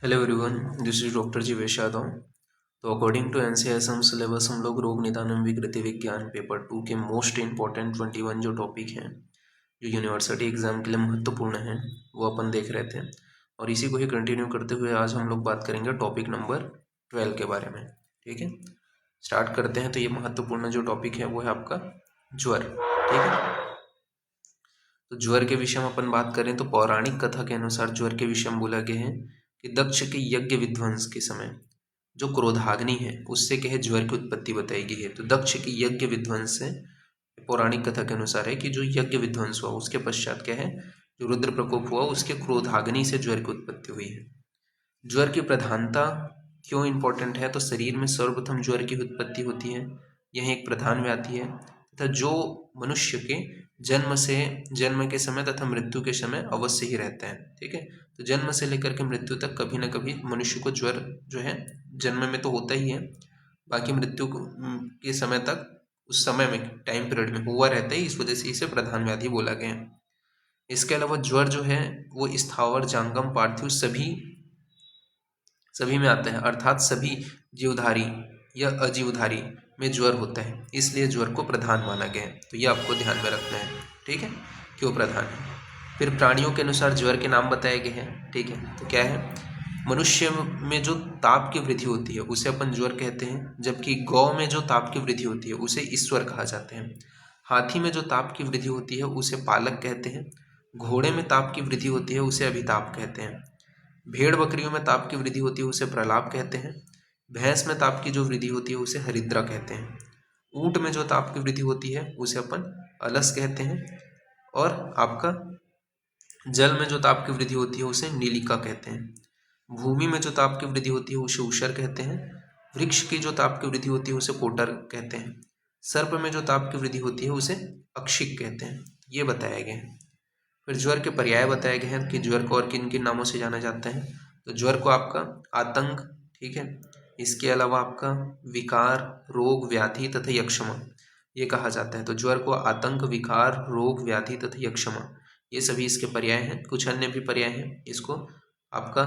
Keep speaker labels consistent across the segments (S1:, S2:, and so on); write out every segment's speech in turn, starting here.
S1: Hello everyone, this is doctor Jeevesh Yadav. तो according to NCISM syllabus हम लोग रोग निदान एवं विकृति विज्ञान पेपर 2 के मोस्ट इंपॉर्टेंट 21 जो टॉपिक हैं जो यूनिवर्सिटी एग्जाम के लिए महत्वपूर्ण हैं वो अपन देख रहे थे। और इसी को ही कंटिन्यू करते हुए आज हम लोग बात करेंगे टॉपिक नंबर 12 के बारे में। ठीक है, स्टार्ट करते हैं। तो ये महत्वपूर्ण जो टॉपिक है वो है आपका ज्वर। ठीक है, तो ज्वर के विषय में अपन बात करें तो पौराणिक कथा के अनुसार ज्वर के विषय में बोला गया है कि दक्ष के यज्ञ विध्वंस के समय जो क्रोधाग्नि है उससे कहे ज्वर की उत्पत्ति बताई गई है। तो दक्ष के यज्ञ विध्वंस से पौराणिक कथा के अनुसार है कि जो यज्ञ विध्वंस हुआ उसके पश्चात क्या है, जो रुद्र प्रकोप हुआ उसके क्रोधाग्नि से ज्वर की उत्पत्ति हुई है। ज्वर की प्रधानता क्यों इंपॉर्टेंट है, तो शरीर में सर्वप्रथम ज्वर की उत्पत्ति होती है, यह एक प्रधान व्याधि है तथा जो मनुष्य के जन्म के समय तथा मृत्यु के समय अवश्य ही रहता है। ठीक है, तो जन्म से लेकर के मृत्यु तक कभी ना कभी मनुष्य को ज्वर जो है जन्म में तो होता ही है, बाकी मृत्यु के समय तक उस समय में टाइम पीरियड में हुआ रहता है, इस वजह से इसे प्रधान व्याधि बोला गया है। इसके अलावा ज्वर जो है वो स्थावर जांगम पार्थिव सभी में आता है, अर्थात सभी जीवधारी या अजीवधारी में ज्वर होता है, इसलिए ज्वर को प्रधान माना गया है। तो ये आपको ध्यान में रखना है। ठीक है, क्यों प्रधान है। फिर प्राणियों के अनुसार ज्वर के नाम बताए गए हैं। ठीक है, तो क्या है, मनुष्य में जो ताप की वृद्धि होती है उसे अपन ज्वर कहते हैं, जबकि गौ में जो ताप की वृद्धि होती है उसे ईश्वर कहा जाते हैं। हाथी में जो ताप की वृद्धि होती है उसे पालक कहते हैं। घोड़े में ताप की वृद्धि होती है उसे अभिताप कहते हैं। भेड़ बकरियों में ताप की वृद्धि होती है उसे प्रलाप कहते हैं। भैंस में ताप की जो वृद्धि होती है उसे हरिद्रा कहते हैं। ऊंट में जो ताप की वृद्धि होती है उसे अपन अलस कहते हैं। और आपका जल में जो ताप की वृद्धि होती है उसे नीलिका कहते हैं। भूमि में जो ताप की वृद्धि होती है उसे ऊषर कहते हैं। वृक्ष की जो ताप की वृद्धि होती है उसे कोटर कहते हैं। सर्प में जो ताप की वृद्धि होती है उसे अक्षिक कहते हैं। ये बताया गया है। फिर ज्वर के पर्याय बताए गए हैं कि ज्वर को और किन किन नामों से जाना जाता है। तो ज्वर को आपका आतंक, ठीक है, इसके अलावा आपका विकार, रोग, व्याधि तथा यक्षमा ये कहा जाता है। तो ज्वर को आतंक, विकार, रोग, व्याधि तथा यक्षमा ये सभी इसके पर्याय हैं। कुछ अन्य भी पर्याय हैं। इसको आपका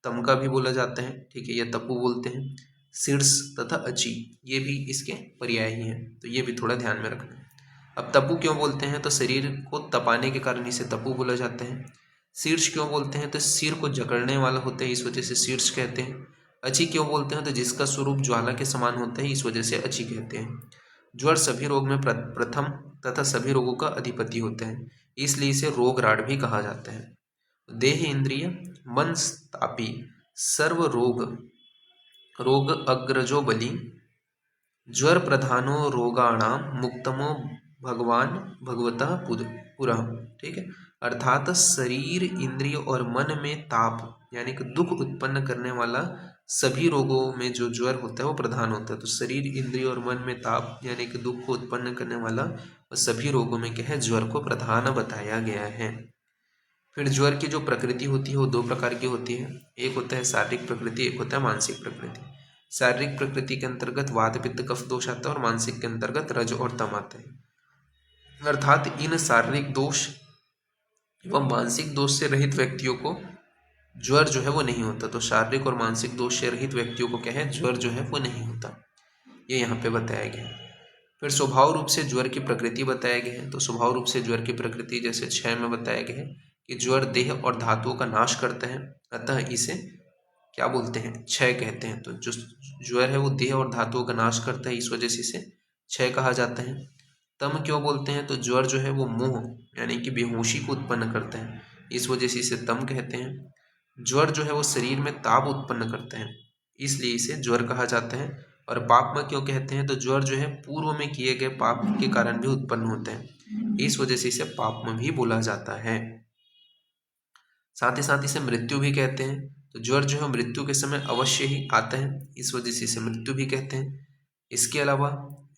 S1: तमका भी बोला जाता है। ठीक है, ये तपु बोलते हैं। शीर्ष तथा अची ये भी इसके पर्याय ही हैं, तो ये भी थोड़ा ध्यान में रखना है। अब तपु क्यों बोलते हैं, तो शरीर को तपाने के कारण इसे तपु बोला जाता है। शीर्ष क्यों बोलते हैं, तो सिर को जकड़ने वाला होता है, इस वजह से शीर्ष कहते हैं। अची क्यों बोलते हैं, तो जिसका स्वरूप ज्वाला के समान होता है, इस वजह से अची कहते हैं। ज्वर सभी रोग में प्रथम तथा सभी रोगों का अधिपति होता है, इसलिए इसे रोगराट भी कहा जाता है। देह, इंद्रिय, मन, तापी सर्व रोग अग्रजो बलि, ज्वर प्रधानो रोगाणाम मुक्तमो भगवान भगवतः पुरः। ठीक है, अर्थात शरीर, इंद्रिय और मन में ताप यानी कि दुख उत्पन्न करने वाला सभी रोगों में जो ज्वर होता है वो प्रधान होता है। तो शरीर, इंद्रिय और मन में ताप यानी कि दुख को उत्पन्न करने वाला सभी रोगों में क्या है, ज्वर को प्रधान बताया गया है। फिर ज्वर की जो प्रकृति होती है वो दो प्रकार की होती है। एक होता है शारीरिक प्रकृति, एक होता है मानसिक प्रकृति। शारीरिक प्रकृति के अंतर्गत वात, पित्त, कफ दोष आता है और मानसिक के अंतर्गत रज और तम आता है। अर्थात इन शारीरिक दोष एवं मानसिक दोष से रहित व्यक्तियों को ज्वर जो है वो नहीं होता। तो शारीरिक और मानसिक दोष से रहित व्यक्तियों को क्या है, ज्वर जो है वो नहीं होता, ये यहाँ पे बताया गया है। फिर स्वभाव रूप से ज्वर की प्रकृति बताया गया है। तो स्वभाव रूप से ज्वर की प्रकृति जैसे 6 में बताया गया है कि ज्वर देह और धातुओं का नाश करता है, अतः इसे क्या बोलते हैं, क्षय कहते हैं। तो जो ज्वर है वो देह और धातुओं का नाश करता है, इस वजह से इसे क्षय कहा जाता है। तम क्यों बोलते हैं, तो ज्वर जो है वो मोह यानी कि बेहोशी को उत्पन्न करता है, इस वजह से इसे तम कहते हैं। ज्वर जो है वो शरीर में ताप उत्पन्न करता है, इसलिए इसे ज्वर कहा जाता है। और पापमा क्यों कहते हैं, तो ज्वर जो है पूर्व में किए गए पाप के कारण भी उत्पन्न होता है, इस वजह से इसे पापमा भी बोला जाता है। साथ ही साथ इसे मृत्यु भी कहते हैं। तो ज्वर जो है मृत्यु के समय अवश्य ही आता है, इस वजह से इसे मृत्यु भी कहते हैं। इसके अलावा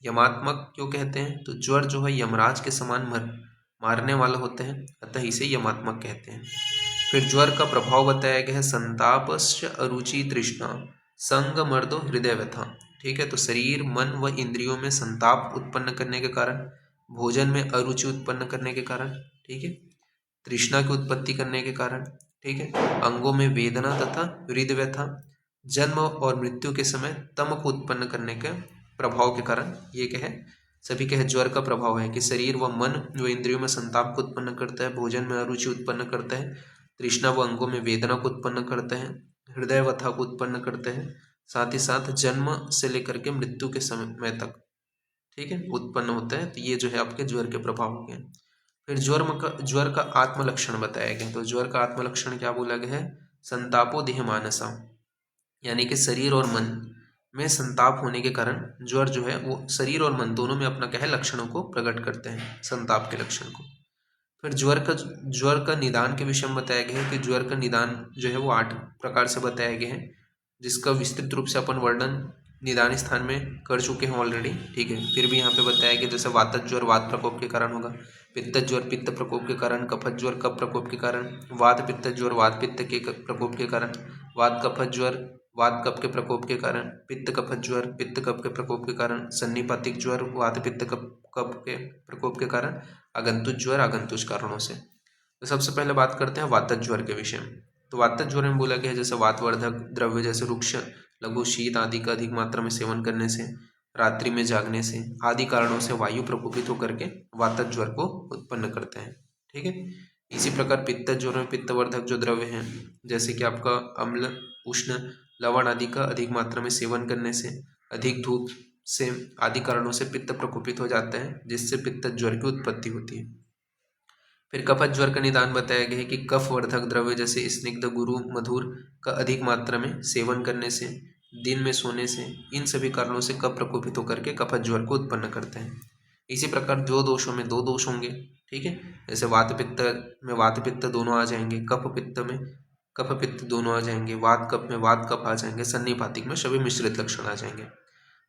S1: यमात्मक क्यों कहते हैं, तो ज्वर जो है यमराज के समान मारने वाला होता है, अतः इसे यमात्मक कहते हैं। फिर ज्वर का प्रभाव बताया गया है, संतापश्च अरुचि तृष्णा संग मर्दो हृदय व्यथा। ठीक है, तो शरीर, मन व इंद्रियों में संताप उत्पन्न करने के कारण, भोजन में अरुचि उत्पन्न करने के कारण, ठीक है, तृष्णा की उत्पत्ति करने के कारण, ठीक है। अंगों में वेदना तथा हृदय व्यथा, जन्म और मृत्यु के समय तम को उत्पन्न करने के प्रभाव के कारण ये क्या है, सभी क्या है, ज्वर का प्रभाव है कि शरीर व मन व इंद्रियों में संताप को उत्पन्न करता है, भोजन में अरुचि उत्पन्न करता है, तृष्णा व अंगों में वेदना को उत्पन्न करता है, हृदय व्यथा को उत्पन्न करता है, साथ ही साथ जन्म से लेकर के मृत्यु के समय तक, ठीक है, उत्पन्न होता है। तो ये जो है आपके ज्वर के प्रभाव हो गए। फिर ज्वर का आत्मलक्षण बताया गया। तो ज्वर का आत्मलक्षण क्या बोला गया है, संतापो देह मानसा, यानी कि शरीर और मन में संताप होने के कारण ज्वर जो है वो शरीर और मन दोनों में अपना क्या है, लक्षणों को प्रकट करते हैं, संताप के लक्षण को। फिर ज्वर का निदान के विषय में बताया गया है कि ज्वर का निदान जो है वो 8 प्रकार से बताया गया है, जिसका विस्तृत रूप से अपन वर्णन निदान स्थान में कर चुके हैं ऑलरेडी, ठीक है। फिर भी यहाँ पे बताया गया जैसे वातज ज्वर वात प्रकोप के कारण होगा, पित्तज ज्वर पित्त प्रकोप के कारण, कफज ज्वर कफ प्रकोप के कारण, वात पित्तज ज्वर वात पित्त के प्रकोप के कारण, वात कफज ज्वर वात कफ के प्रकोप के कारण, पित्त कफज ज्वर पित्त कफ के प्रकोप के कारण, सन्निपातिक ज्वर वात पित्त कफ के प्रकोप के कारण, आगंतुक ज्वर आगंतुक कारणों से। तो सबसे पहले बात करते हैं वातज ज्वर के विषय में। तो वातज ज्वर में बोला गया है जैसे वातवर्धक द्रव्य जैसे रुक्ष लघु शीत आदि का अधिक मात्रा में सेवन करने से, रात्रि में जागने से आदि कारणों से वायु प्रकोपित होकर के वातज ज्वर को उत्पन्न करते हैं, ठीक है। इसी प्रकार पित्तज ज्वर में पित्तवर्धक जो द्रव्य हैं जैसे कि आपका अम्ल उष्ण लवण आदि का अधिक मात्रा में सेवन करने से, अधिक धूप से आदि कारणों से पित्त प्रकोपित हो जाता है, जिससे पित्तज ज्वर की उत्पत्ति होती है। फिर कफज ज्वर का निदान बताया गया है कि कफ वर्धक द्रव्य जैसे स्निग्ध गुरु मधुर का अधिक मात्रा में सेवन करने से, दिन में सोने से, इन सभी कारणों से कफ प्रकोपित होकर के कफज ज्वर को उत्पन्न करते हैं। इसी प्रकार जो दोषों में 2 दोष होंगे, ठीक है, जैसे वात पित्त में वात पित्त दोनों आ जाएंगे, कफ पित्त में कफ पित्त दोनों आ जाएंगे, वात कफ में वात कफ आ जाएंगे, सन्निपातिक में सभी मिश्रित लक्षण आ जाएंगे।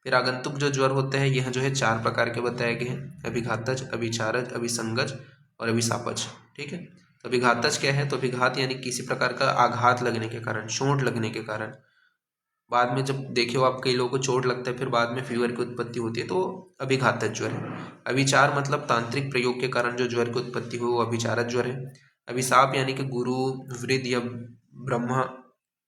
S1: फिर आगंतुक जो ज्वर होते हैं यह जो है 4 प्रकार के बताए गए हैं, अभिघातज अभिचारज अभिसंगज और अभिशापज, ठीक है। तो अभिघातज क्या है, तो अभिघात यानी किसी प्रकार का आघात लगने के कारण, चोट लगने के कारण, बाद में जब देखे हो आप कई लोगों को चोट लगता है फिर बाद में फीवर की उत्पत्ति होती है, तो अभिघातज ज्वर है। अभिचार मतलब तांत्रिक प्रयोग के कारण जो ज्वर की उत्पत्ति हो वो अभिचारज ज्वर है। अभिशाप यानी कि गुरु वृद्ध या ब्रह्मा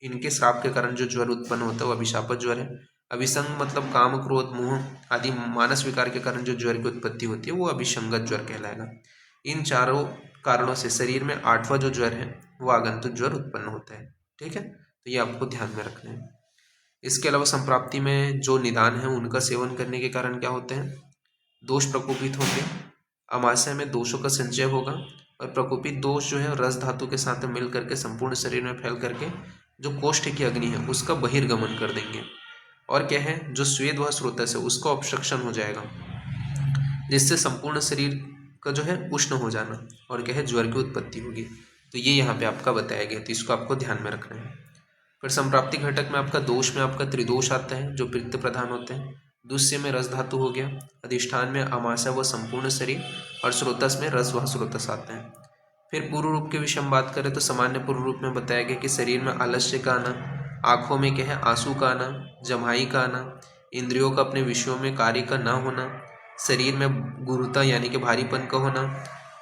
S1: इनके श्राप के कारण जो ज्वर उत्पन्न होता है वो अभिशापज ज्वर है। अभिसंग मतलब काम क्रोध मोह आदि मानस विकार के कारण जो ज्वर की उत्पत्ति होती है वो अभिसंगत ज्वर कहलाएगा। इन चारों कारणों से शरीर में 8वां जो ज्वर है वो आगंतुक ज्वर उत्पन्न होता है, ठीक है। तो ये आपको ध्यान में रखना है। इसके अलावा संप्राप्ति में जो निदान है उनका सेवन करने के कारण क्या होते हैं, दोष प्रकोपित होंगे, अमाशय में दोषों का संचय होगा और प्रकोपित दोष जो है रस धातु के साथ मिल करके संपूर्ण शरीर में फैल करके जो कोष्ठ की अग्नि है उसका बहिर्गमन कर देंगे, और क्या है जो स्वेद व स्रोतस है उसका ऑब्स्ट्रक्शन हो जाएगा, जिससे संपूर्ण शरीर का जो है उष्ण हो जाना और क्या है ज्वर की उत्पत्ति होगी। तो ये यहाँ पे आपका बताया गया, तो इसको आपको ध्यान में रखना है। फिर संप्राप्ति घटक में आपका दोष में आपका त्रिदोष आता है जो पित्त प्रधान होते हैं, दुष्य में रस धातु हो गया, अधिष्ठान में अमाशय व संपूर्ण शरीर, और स्रोतस में रस व स्रोतस आते हैं। फिर पूर्व रूप के विषय में बात करें तो सामान्य पूर्व रूप में बताया गया कि शरीर में आलस्य का आना, आँखों में क्या है आंसू का आना, जमाई का आना, इंद्रियों का अपने विषयों में कार्य का न होना, शरीर में गुरुता यानी कि भारीपन का होना,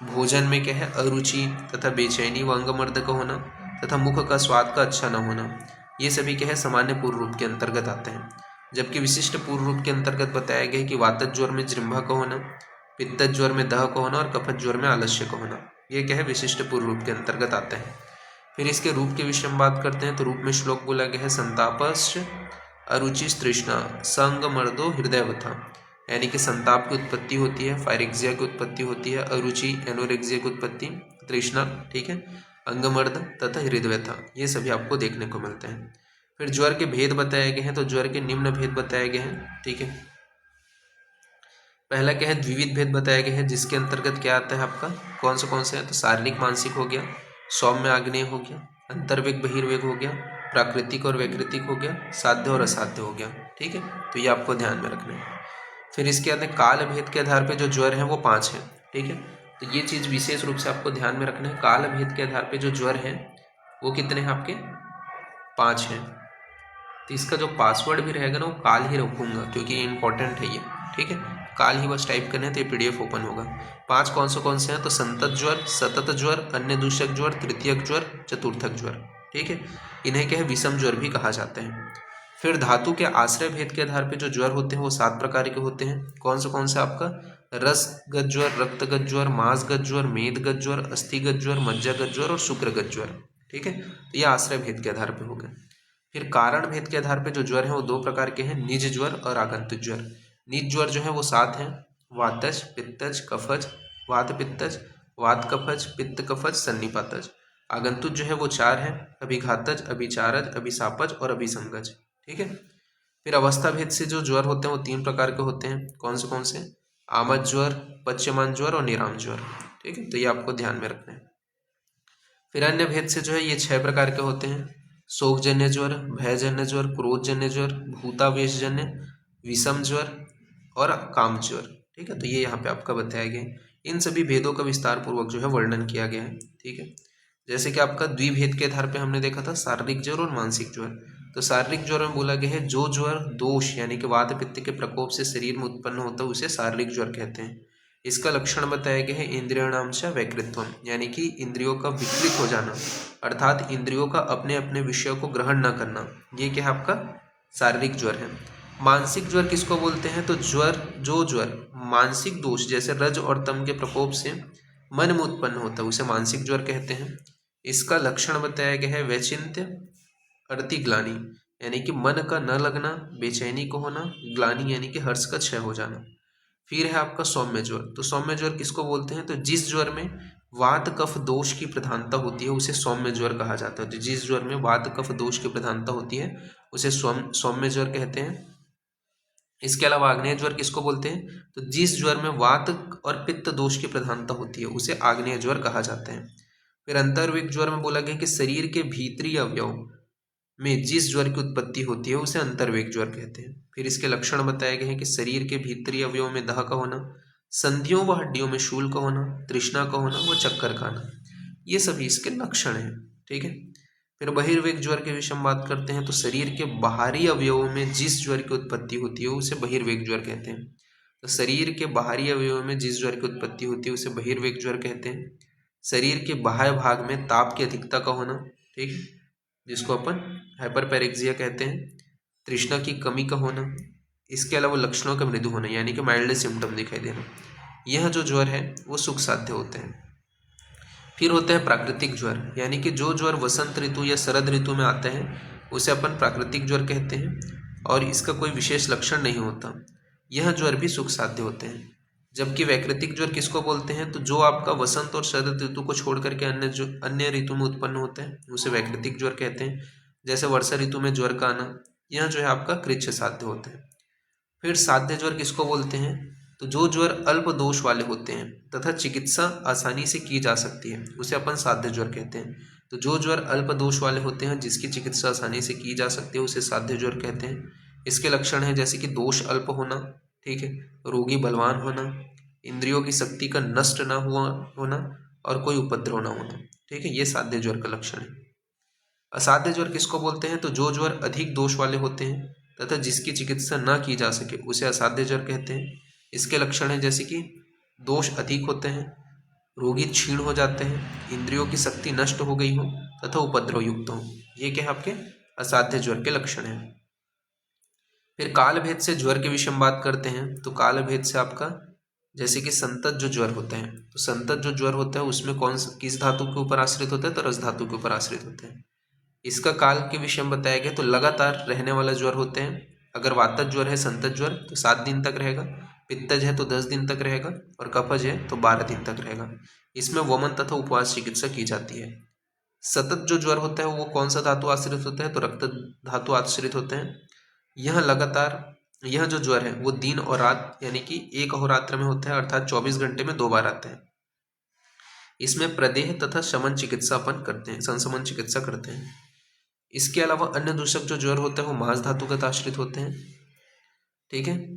S1: भोजन में क्या है अरुचि तथा बेचैनी व अंगमर्द का होना, तथा मुख का स्वाद का अच्छा न होना, ये सभी क्या है सामान्य पूर्व रूप के अंतर्गत आते हैं। जबकि विशिष्ट पूर्व रूप के अंतर्गत बताया गया कि वातज ज्वर में जृंभा का होना, पित्तज ज्वर में दह का होना और कफज ज्वर में आलस्य का होना, ये क्या है विशिष्ट पूर्व रूप के अंतर्गत आते हैं। फिर इसके रूप के विषय में बात करते हैं तो रूप में श्लोक बोला गया है संतापश्च अरुचि तृष्णा संग मर्दो हृदय व्यथा, यानी कि संताप की उत्पत्ति होती है, फायरेक्सिया की उत्पत्ति होती है, अरुचि एनोरेक्सिया की उत्पत्ति, तृष्णा, ठीक है, अंगमर्द तथा हृदय व्यथा, ये सभी आपको देखने को मिलते हैं। फिर ज्वर के भेद बताए गए हैं, तो ज्वर के निम्न भेद बताए गए हैं, ठीक है। पहला क्या है द्विविध भेद बताया गया है, जिसके अंतर्गत क्या आता है आपका कौन से है, तो शारीरिक मानसिक हो गया, सौम्य आग्नेय हो गया, अंतर्वेग बहिर्वेग हो गया, प्राकृतिक और वैकृतिक हो गया, साध्य और असाध्य हो गया, ठीक है। तो ये आपको ध्यान में रखना है। फिर इसके बाद काल भेद के आधार पर जो ज्वर है वो 5 है, ठीक है। तो ये चीज़ विशेष रूप से आपको ध्यान में रखना है, काल भेद के आधार पर जो ज्वर है वो कितने हैं आपके 5 हैं। तो इसका जो पासवर्ड भी रहेगा ना वो काल ही रखूंगा क्योंकि इंपॉर्टेंट है ये, ठीक है। काल ही बस टाइप करने तो ये PDF ओपन होगा। 5 कौन से हैं, तो संतत ज्वर, सतत ज्वर, अन्य दूषक ज्वर, तृतीयक ज्वर, चतुर्थक ज्वर। ठीक है, इन्हें क्या है, विषम ज्वर भी कहा जाते हैं। फिर धातु के आश्रय भेद के आधार पर जो ज्वर होते हैं वो 7 प्रकार के होते हैं। कौन से आपका रसगत ज्वर, रक्तगत ज्वर, मांसगत ज्वर, मेदगत ज्वर, अस्थिगत ज्वर, मज्जागत ज्वर और शुक्रगत ज्वर। ठीक है, तो ये आश्रय भेद के आधार पर हो गए। फिर कारण भेद के आधार पर जो ज्वर है वो 2 प्रकार के हैं, निज ज्वर और आगंतुक ज्वर। निज ज्वर जो है वो 7 हैं, वातज, पित्तज, कफज, वात पित्तज, वात कफज, पित्त कफज, सन्निपातज। आगंतुक जो है वो 4 हैं, अभिघातज, अभिचारज, अभिसापज और अभिसंगज। ठीक है, फिर अवस्था भेद से जो ज्वर होते हैं वो 3 प्रकार के होते हैं। कौन से आमज ज्वर, पच्यमान ज्वर और निराम ज्वर। ठीक है, तो ये आपको ध्यान में रखना है। फिर अन्य भेद से जो है ये 6 प्रकार के होते हैं, शोकजन्य ज्वर, भयजन्य ज्वर, क्रोधजन्य ज्वर, भूतावेशजन्य, विषम ज्वर और काम ज्वर। ठीक है, तो ये यहाँ पे आपका बताया गया है। इन सभी भेदों का विस्तार पूर्वक जो है वर्णन किया गया है। ठीक है, जैसे कि आपका द्विभेद के आधार पे हमने देखा था शारीरिक ज्वर और मानसिक ज्वर। तो शारीरिक ज्वर में बोला गया है जो ज्वर दोष यानी कि वात पित्त के प्रकोप से शरीर में उत्पन्न होता है उसे शारीरिक ज्वर कहते हैं। इसका लक्षण बताया गया है इंद्रियाणाम च वैकृत्वम, यानी कि इंद्रियों का विकृत हो जाना, अर्थात इंद्रियों का अपने अपने विषयों को ग्रहण न करना, ये क्या है आपका शारीरिक ज्वर है। मानसिक ज्वर किसको बोलते हैं, तो ज्वर मानसिक दोष जैसे रज और तम के प्रकोप से मन में उत्पन्न होता है उसे मानसिक ज्वर कहते हैं। इसका लक्षण बताया गया है वैचिन्त्य अतिग्लानि, यानी कि मन का न लगना, बेचैनी को होना, ग्लानि यानी कि हर्ष का क्षय हो जाना। फिर है आपका सौम्य ज्वर। तो सौम्य ज्वर किसको बोलते हैं, तो जिस ज्वर में वात कफ दोष की प्रधानता होती है उसे सौम्य ज्वर कहा जाता है। तो जिस ज्वर में वात कफ दोष की प्रधानता होती है उसे सौम्य ज्वर कहते हैं। इसके अलावा आग्नेय ज्वर किसको बोलते हैं, तो जिस ज्वर में वात और पित्त दोष की प्रधानता होती है उसे आग्नेय ज्वर कहा जाता है। फिर अंतर्वेग ज्वर में बोला गया कि शरीर के भीतरी अवयव में जिस ज्वर की उत्पत्ति होती है उसे अंतर्वेग ज्वर कहते हैं। फिर इसके लक्षण बताए गए हैं कि शरीर के भीतरी अवयव में दाह का होना, संधियों व हड्डियों में शूल का होना, तृष्णा का होना व चक्कर का आना, ये सभी इसके लक्षण हैं। ठीक है, फिर बहिर्वेग ज्वर के विषय में बात करते हैं तो शरीर के बाहरी अवयवों में जिस ज्वर की उत्पत्ति होती है उसे बहिर्वेग ज्वर कहते हैं। तो शरीर के बाहरी अवयवों में जिस ज्वर की उत्पत्ति होती है उसे बहिर्वेग ज्वर कहते हैं। शरीर के बाह्य भाग में ताप की अधिकता का होना, ठीक, जिसको अपन हाइपरपेरेक्सिया कहते हैं, तृष्णा की कमी का होना, इसके अलावा लक्षणों का मृदु होना यानी कि माइल्ड सिम्टम दिखाई देना, यह जो ज्वर है वो सुख साध्य होते हैं। फिर होता है प्राकृतिक ज्वर, यानी कि जो ज्वर वसंत ऋतु या शरद ऋतु में आता है उसे अपन प्राकृतिक ज्वर कहते हैं और इसका कोई विशेष लक्षण नहीं होता, यह ज्वर भी सुख साध्य होते हैं। जबकि वैकृतिक ज्वर किसको बोलते हैं, तो जो आपका वसंत और शरद ऋतु को छोड़ करके अन्य ऋतु में उत्पन्न होते हैं उसे वैकृतिक ज्वर कहते हैं। जैसे वर्षा ऋतु में ज्वर का आना, यह जो है आपका कृच्छ साध्य होता है। फिर साध्य ज्वर किसको बोलते हैं, तो जो ज्वर अल्प दोष वाले होते हैं तथा चिकित्सा आसानी से की जा सकती है उसे अपन साध्य ज्वर कहते हैं। तो जो ज्वर अल्प दोष वाले होते हैं जिसकी चिकित्सा आसानी से की जा सकती है उसे साध्य ज्वर कहते हैं। इसके लक्षण हैं जैसे कि दोष अल्प होना, ठीक है, रोगी बलवान होना, इंद्रियों की शक्ति का नष्ट ना हुआ होना और कोई उपद्रव ना होना, ठीक है, ये साध्य ज्वर का लक्षण है। असाध्य ज्वर किसको बोलते हैं, तो जो ज्वर अधिक दोष वाले होते हैं तथा जिसकी चिकित्सा ना की जा सके उसे असाध्य ज्वर कहते हैं। इसके लक्षण हैं जैसे कि दोष अधिक होते हैं, रोगी क्षीण हो जाते हैं, इंद्रियों की शक्ति नष्ट हो गई हो तथा उपद्रव युक्त हो, ये क्या है आपके असाध्य ज्वर के लक्षण हैं। फिर काल भेद से ज्वर के विषय में बात करते हैं तो काल भेद से आपका जैसे कि संतत जो ज्वर होता है, तो संतत जो ज्वर होता है उसमें किस धातु के ऊपर आश्रित होता है, तो रस धातु के ऊपर आश्रित होते हैं। इसका काल के विषय में बताया गया तो लगातार रहने वाला ज्वर होते हैं। अगर वातज ज्वर है संतत ज्वर तो 7 दिन तक रहेगा, पित्तज है तो 10 दिन तक रहेगा और कफज है तो 12 दिन तक रहेगा। इसमें वमन तथा उपवास चिकित्सा की जाती है। सतत जो ज्वर होता है वो कौन सा धातु आश्रित होता है, तो रक्त धातु आश्रित होते हैं। यह जो ज्वर है वो दिन और रात यानी कि एक अहोरात्र में होता है, अर्थात 24 घंटे में 2 बार आता है। इसमें प्रदेह तथा शमन चिकित्सा अपन करते हैं, संशमन चिकित्सा करते हैं। इसके अलावा अन्य दूषक जो ज्वर होते हैं वो मांस धातुगत आश्रित होते हैं, ठीक है,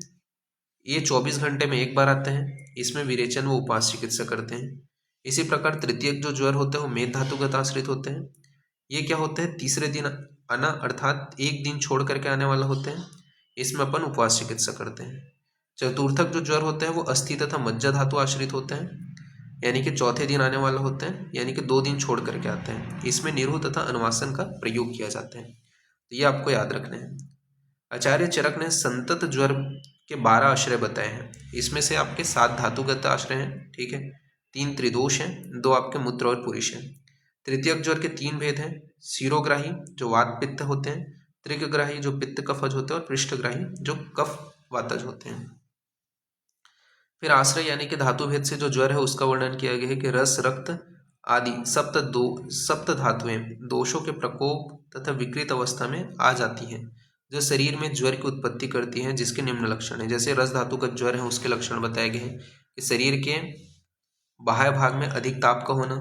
S1: ये 24 घंटे में 1 बार आते हैं। इसमें विरेचन व उपवास चिकित्सा करते हैं। इसी प्रकार तृतीयक जो ज्वर होते हैं वो मेद धातुगत आश्रित होते हैं। ये क्या होते हैं, तीसरे दिन आना, अर्थात 1 दिन छोड़ करके आने वाला होते हैं। इसमें अपन उपवास चिकित्सा करते हैं। चतुर्थक जो ज्वर होते हैं वो अस्थि तथा मज्जा धातु आश्रित होते हैं, यानी कि चौथे दिन आने वाला होते हैं, यानी कि 2 दिन छोड़ करके आते हैं। इसमें निरुह तथा अनुवासन का प्रयोग किया जाता है, तो ये आपको याद रखना है। आचार्य चरक ने संतत ज्वर के 12 आश्रय बताए हैं। इसमें से आपके 7 धातुगत आश्रय हैं, ठीक है, 3 त्रिदोष हैं, 2 आपके मूत्र और पुरुष हैं। तृतीयक ज्वर के 3 भेद हैं, शिरोग्राही जो वात पित्त होते हैं, त्रिकग्राही जो पित्त कफज होते हैं, और पृष्ठग्राही जो कफ वातज होते हैं। फिर आश्रय यानी कि धातु भेद से जो ज्वर है उसका वर्णन किया गया है कि रस, रक्त आदि सप्त धातुएं दोषों के प्रकोप तथा विकृत अवस्था में आ जाती हैं, जो शरीर में ज्वर की उत्पत्ति करती हैं, जिसके निम्न लक्षण है। जैसे रस धातु का ज्वर है उसके लक्षण बताए गए हैं कि शरीर के बाह्य भाग में अधिक ताप का होना,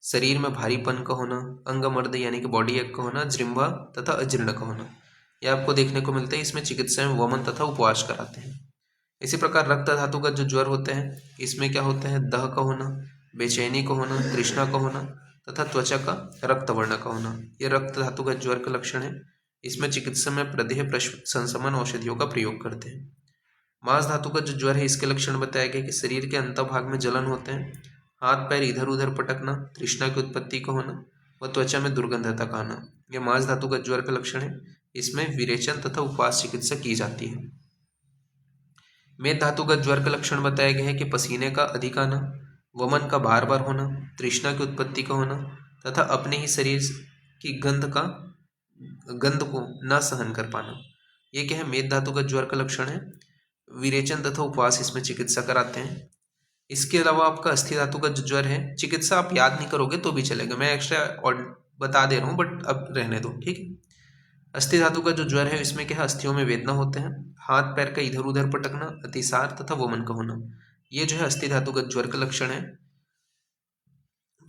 S1: शरीर में भारीपन का होना, अंगमर्द यानी कि बॉडी एक का होना, जृंभा तथा अजीर्ण का होना, यह आपको देखने को मिलता है। इसमें चिकित्सा में वमन तथा उपवास कराते हैं। इसी प्रकार रक्त धातु का जो ज्वर होता है इसमें क्या होता है, दह का होना, बेचैनी का होना, तृष्णा का होना तथा त्वचा का रक्त वर्ण का होना, यह रक्त धातु का ज्वर का लक्षण है। इसमें चिकित्सा में प्रदेह संशमन औषधियों का प्रयोग करते हैं। मांस धातु का जो ज्वर है इसके लक्षण बताया गया कि शरीर के अंतभाग में जलन होते हैं, हाथ पैर इधर उधर पटकना, तृष्णा की उत्पत्ति का होना व त्वचा में दुर्गंधता का आना, यह मांस धातु का ज्वर का लक्षण है। इसमें विरेचन तथा उपवास चिकित्सा की जाती है। मेद धातु का ज्वर का लक्षण बताया गया है कि पसीने का अधिक आना, वमन का बार बार होना, तृष्णा की उत्पत्ति का होना तथा अपने ही शरीर की गंध को न सहन कर पाना, ये क्या है, मेद धातु का ज्वर का लक्षण है। विरेचन तथा उपवास इसमें चिकित्सा कराते हैं। इसके अलावा आपका अस्थि धातु का जो ज्वर है, चिकित्सा आप याद नहीं करोगे तो भी चलेगा, मैं एक्स्ट्रा और बता दे रहा हूँ, बट अब रहने दो, ठीक है। अस्थि धातु का जो ज्वर है इसमें क्या है, अस्थियों में वेदना होते हैं, हाथ पैर का इधर उधर पटकना, अतिसार तथा वमन का होना, ये जो है अस्थि धातु का ज्वर का लक्षण है।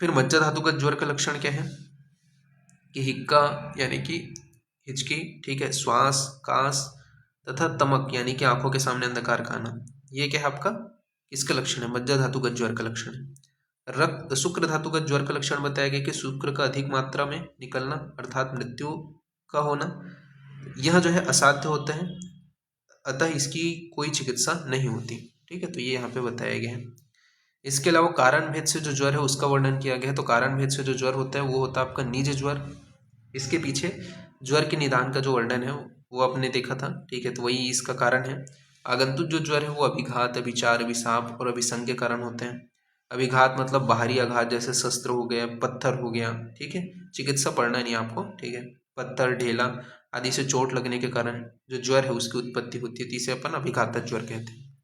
S1: फिर मज्जा धातु का ज्वर का लक्षण क्या है कि हिक्का यानी कि हिचकी, ठीक है, श्वास, कास तथा तमक यानी कि आंखों के सामने अंधकार का आना, ये क्या है आपका किसका लक्षण है, मज्जा धातु का ज्वर का लक्षण है। रक्त शुक्र धातु का ज्वर का लक्षण बताया गया कि शुक्र का अधिक मात्रा में निकलना अर्थात मृत्यु का होना, यह जो है असाध्य होता है, अतः इसकी कोई चिकित्सा नहीं होती, ठीक है, तो ये यहाँ पे बताया गया है। इसके अलावा कारण भेद से जो ज्वर है उसका वर्णन किया गया है। तो कारण भेद से जो ज्वर होता है वो होता है आपका निज ज्वर। इसके पीछे ज्वर के निदान का जो वर्णन है वो आपने देखा था, ठीक है, तो वही इसका कारण है। आगंतुक जो ज्वर है वो अभिघात, अभिचार, अभिशाप और अभिसंग के कारण होते हैं। अभिघात मतलब बाहरी आघात, जैसे शस्त्र हो गया, पत्थर हो गया, ठीक है, चिकित्सा पढ़ना नहीं आपको, ठीक है, पत्थर, ढेला आदि से चोट लगने के कारण जो ज्वर है उसकी उत्पत्ति होती है, तो इसे अपन अभिघातक ज्वर कहते हैं,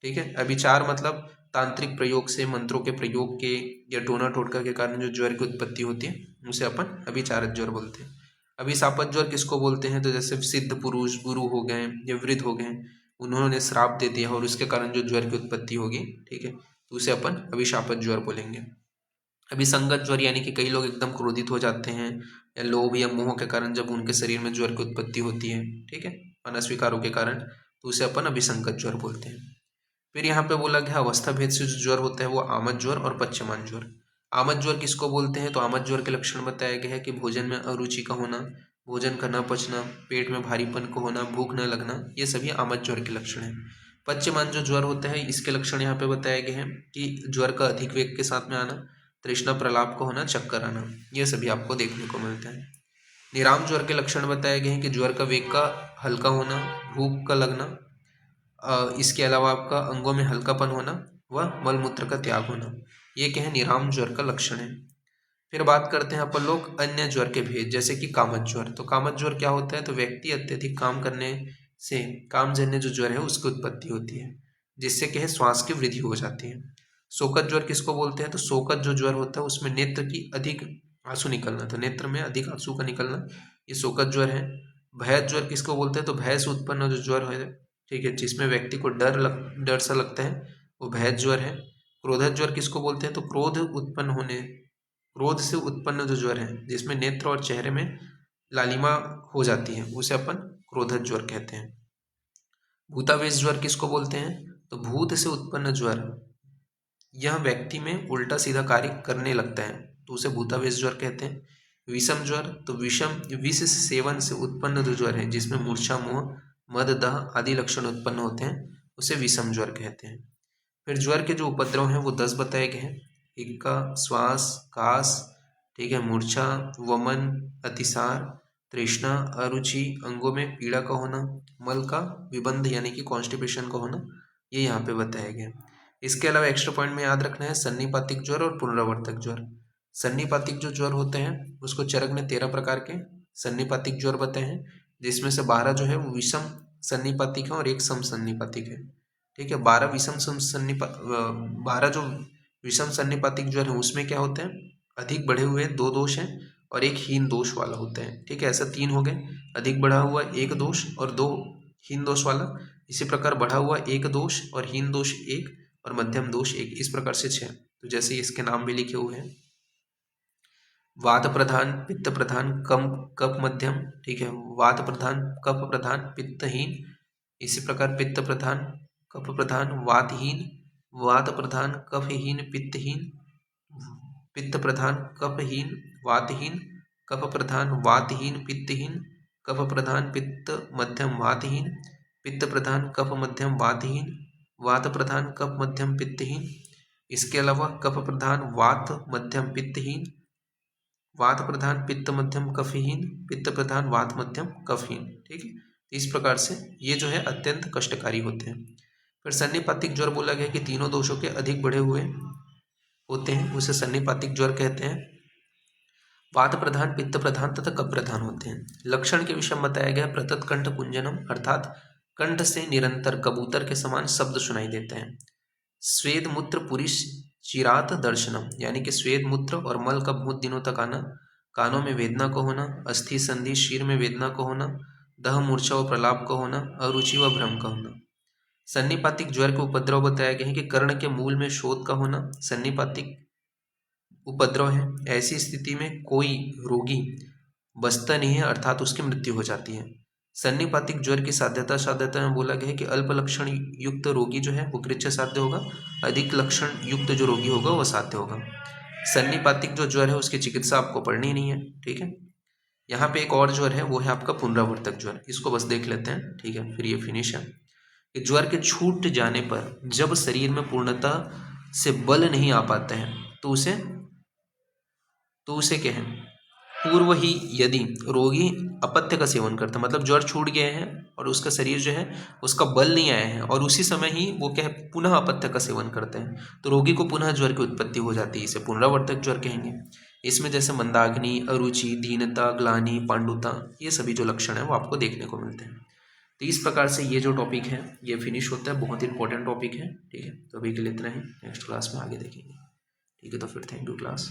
S1: ठीक है। अभिचार मतलब तांत्रिक प्रयोग से, मंत्रों के प्रयोग के या टोना टोटका के कारण जो ज्वर की उत्पत्ति होती है उसे अपन अभिचारक ज्वर बोलते हैं। अभिशापक ज्वर किसको बोलते हैं, तो जैसे सिद्ध पुरुष, गुरु हो गए या वृद्ध हो गए, उन्होंने श्राप दे दिया और उसके कारण जो ज्वर की उत्पत्ति होगी, ठीक है, तो उसे अपन अभिशापक ज्वर बोलेंगे। अभिसंगत ज्वर यानी कि कई लोग एकदम क्रोधित हो जाते हैं या लोभ या मोह के कारण जब उनके शरीर में ज्वर की उत्पत्ति होती है, ठीक है, अनस्वीकारों के कारण, तो उसे अपन अभिसंगत ज्वर बोलते हैं। फिर यहाँ पे बोला गया अवस्था भेद से जो ज्वर होता है वो आमद ज्वर और पश्चिमान ज्वर। आमद ज्वर किसको बोलते हैं, तो आमद ज्वर के लक्षण बताया गया है कि भोजन में अरुचि का होना, भोजन का न पचना, पेट में भारीपन का होना, भूख न लगना, ये सभी आमद ज्वर के लक्षण हैं। पश्चिमान जो ज्वर होता है इसके लक्षण यहाँ पे बताए गए हैं कि ज्वर का अधिक वेग के साथ में आना, तृष्णा प्रलाप का होना, चक्कर आना, ये सभी आपको देखने को मिलता है। निराम ज्वर के लक्षण बताए गए हैं कि ज्वर का वेग का हल्का होना, भूख का लगना, इसके अलावा आपका अंगों में हल्कापन होना व मलमूत्र का त्याग होना, ये क्या है, निराम ज्वर का लक्षण है। फिर बात करते हैं अपन लोग अन्य ज्वर के भेद, जैसे कि कामत ज्वर। तो कामत ज्वर क्या होता है, तो व्यक्ति अत्यधिक काम करने से कामजन्य जो ज्वर है उसकी उत्पत्ति होती है, जिससे क्या है श्वास की वृद्धि हो जाती है। शोकत ज्वर किसको बोलते हैं, तो शोकत जो ज्वर होता है उसमें नेत्र की अधिक आंसू निकलना, तो नेत्र में अधिक आंसू का निकलना, ये शोकत ज्वर है। भय ज्वर किसको बोलते हैं, तो भय से उत्पन्न जो ज्वर है, ठीक है, जिसमें व्यक्ति को डर सा लगता है, वो भय ज्वर है। क्रोधक ज्वर किसको बोलते हैं, तो क्रोध से उत्पन्न जो ज्वर है जिसमें नेत्र और चेहरे में लालिमा हो जाती है, उसे अपन क्रोधक ज्वर कहते हैं। भूतावेश ज्वर किसको बोलते हैं, तो भूत से उत्पन्न ज्वर, यह व्यक्ति में उल्टा सीधा कार्य करने लगता है, तो उसे भूतावेश ज्वर कहते हैं। विषम ज्वर, तो विष सेवन से उत्पन्न जो ज्वर है जिसमें मूर्छा, मोह, मद, दह आदि लक्षण उत्पन्न होते हैं, उसे विषम ज्वर कहते हैं। फिर ज्वर के जो उपद्रव हैं वो 10 बताए गए हैं। हिक्का, श्वास, कास, ठीक है, मूर्छा, वमन, अतिसार, तृष्णा, अरुचि, अंगों में पीड़ा का होना, मल का विबंध यानी कि कॉन्स्टिपेशन का होना, ये यहाँ पे बताया गया। इसके अलावा एक्स्ट्रा पॉइंट में याद रखना है सन्निपातिक ज्वर और पुनरावर्तक ज्वर। सन्निपातिक जो ज्वर होते हैं उसको चरक ने 13 प्रकार के सन्निपातिक ज्वर बताए हैं, जिसमें से 12 जो है वो विषम सन्निपातिक है और एक सम सन्निपातिक है। ठीक है, 12 जो विषम सन्निपातिक ज्वर है उसमें क्या होते हैं, अधिक बढ़े हुए 2 दोष हैं और एक हीन दोष वाला होता है। ठीक है, ऐसा 3 हो गए, अधिक बढ़ा हुआ 1 दोष और 2 हीन दोष वाला। इसी प्रकार बढ़ा हुआ 1 दोष और हीन दोष 1 और मध्यम दोष 1, इस प्रकार से 6। तो जैसे इसके नाम भी लिखे हुए हैं, वात प्रधान, पित्त प्रधान, कम कफ मध्यम, ठीक है, वात प्रधान, कफ प्रधान, पित्तहीन। इसी प्रकार पित्त प्रधान, कफ प्रधान, वातहीन, वात प्रधान, कफहीन, पित्तहीन, पित्त प्रधान, कफहीन, वातहीन, कफ प्रधान, वातहीन, पित्तहीन, कफ प्रधान, पित्त मध्यम, वातहीन, पित्त प्रधान, कफ मध्यम, वातहीन, वात प्रधान, कफ मध्यम, पित्तहीन। इसके अलावा कफ प्रधान, वात मध्यम, पित्तहीन, वात प्रधान, पित्त मध्यम, कफहीन, पित्त प्रधान, वात मध्यम, कफहीन। ठीक है, इस प्रकार से ये जो है अत्यंत कष्टकारी होते हैं। फिर सन्निपातिक ज्वर बोला गया कि तीनों दोषों के अधिक बढ़े हुए होते हैं, उसे सन्निपातिक ज्वर कहते हैं। वात प्रधान, पित्त प्रधान तथा कफ प्रधान होते हैं। लक्षण के विषय में बताया गया प्रतत कंठ कुंजनम, अर्थात कंठ से निरंतर कबूतर के समान शब्द सुनाई देते हैं। स्वेद मूत्र पुरुष चिरात दर्शनम, यानी कि स्वेद मूत्र और मल का बहुत दिनों तक आना, कानों में वेदना को होना, अस्थि संधि शीर में वेदना को होना, दह मूर्छा व प्रलाप का होना, अरुचि व भ्रम का होना। सन्निपातिक ज्वर के उपद्रव बताया गया है कि कर्ण के मूल में शोथ का होना सन्निपातिक उपद्रव है। ऐसी स्थिति में कोई रोगी बचता नहीं है, अर्थात उसकी मृत्यु हो जाती है। सन्निपातिक ज्वर की साध्यता में बोला गया है कि अल्प लक्षण युक्त रोगी जो है वो कृच्छ साध्य होगा, अधिक लक्षण युक्त जो रोगी होगा वो साध्य होगा। सन्निपातिक जो ज्वर है उसकी चिकित्सा आपको पढ़नी नहीं है। ठीक है, यहाँ पे एक और ज्वर है, वो है आपका पुनरावर्तक ज्वर, इसको बस देख लेते हैं। ठीक है, फिर ये फिनिश है। कि ज्वर के छूट जाने पर जब शरीर में पूर्णतः से बल नहीं आ पाता है तो उसे क्या है, पूर्व ही यदि रोगी अपथ्य का सेवन करता, मतलब ज्वर छूट गए हैं और उसका शरीर जो है उसका बल नहीं आया है और उसी समय ही वो क्या है पुनः अपथ्य का सेवन करते हैं, तो रोगी को पुनः ज्वर की उत्पत्ति हो जाती है, इसे पुनरावर्तक ज्वर कहेंगे। इसमें जैसे मंदाग्नि, अरुचि, दीनता, ग्लानि, पांडुता, ये सभी जो लक्षण है वो आपको देखने को मिलते हैं। तो इस प्रकार से ये जो टॉपिक है ये फिनिश होता है, बहुत इंपॉर्टेंट टॉपिक है। ठीक है, तो अभी के लिए इतना ही, नेक्स्ट क्लास में आगे देखेंगे। ठीक है, तो फिर थैंक यू क्लास।